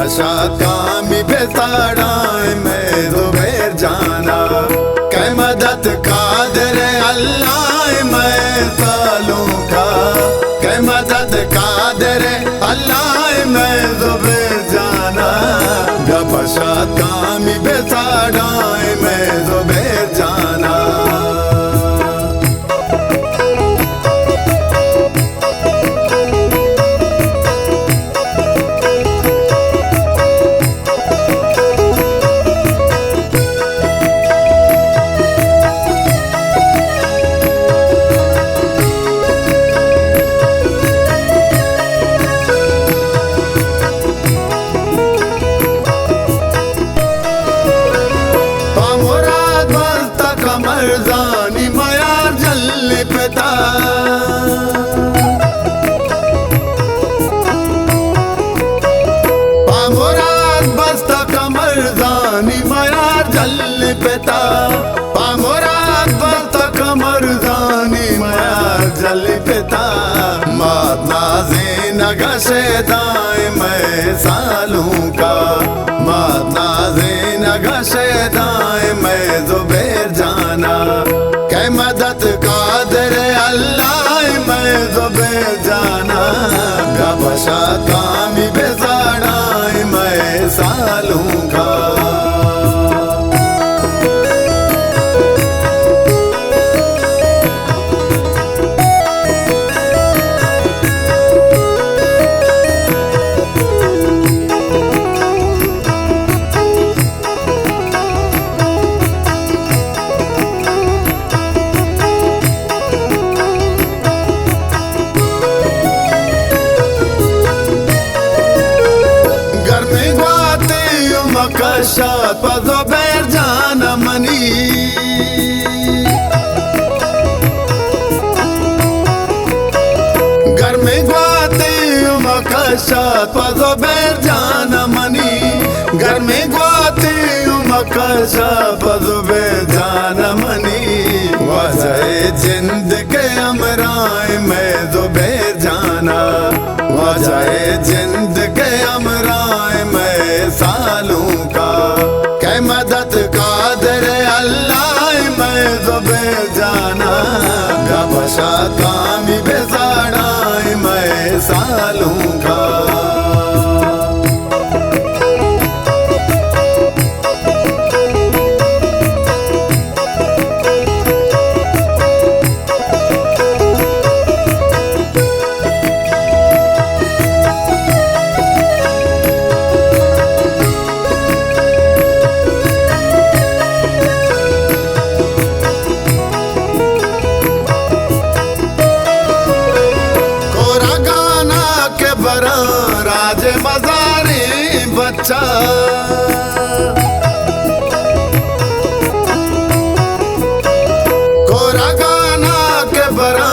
बादशाह कामी बेताड़ाए मैं जुबैर जाना कै मदद कादर अल्लाह मैं सालों का कै मदद कादर अल्लाह मैं जुबैर जाना बादशाह कामी बेताड़ाए मैं जुबैर जाना। मर्जानी मयार जल पिता पामुराद बस्ता कमरजानी मयार जल पिता पामुराद बस्ता कमरजानी मयार जल पिता मात नाजे नगशे दाए मैं सालों का मात नाजे नगशे दाए मैं जुबैर जाना कै मदद कादर अल्लाह मैं जुबैर जाना बादशाह कामी बेजाड़ाए मैं सालों का। कशात जुबैर जाना मनी घर में ग्वाते कशात जुबैर जाना मनी घर में ग्वाते कशात जुबैर जाना मनी वजह जिंद के अमराए मैं जुबैर जाना वजह जिंद के अमराए मैं सालों का कै मदद कादर अल्लाह मैं जुबैर जाना बादशाह कामी बेजाड़ाए मैं सालों का। राज मजारे बच्चा कोरा गाना के बरा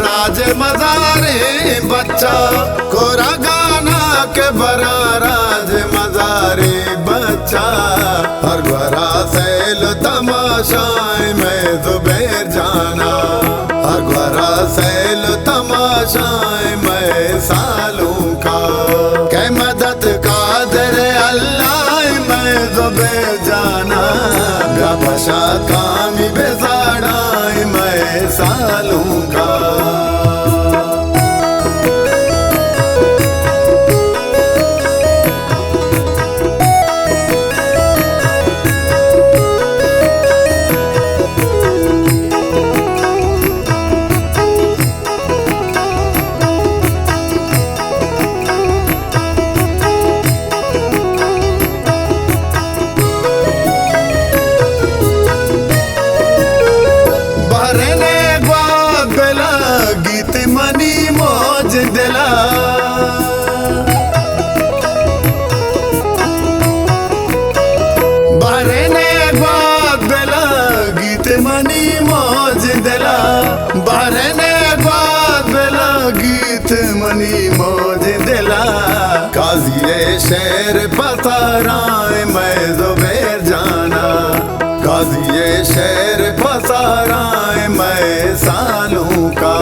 राज मजारे बच्चा कोरा गाना के बरा राज मजारे बच्चा हर बरा सैल तमाशाए मैं जुबैर जाना हर बरा सैल तमाशाए मैं सालों का कै मदद कादर अल्लाह मैं जुबैर जाना बादशाह कामी बेजाड़ाए मैं सालों का। दिला बारने बात बेला गीत मनी मौज दिला बारने बात बेला गीत मनी मौज दिला काज़ी शेर पसाराए मैं जुबैर जाना काज़ी शेर पसाराए मैं सालों का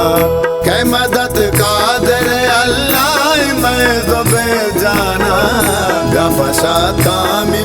कै मदद कादर अल्लाह मैं जुबैर जाना बसाता मी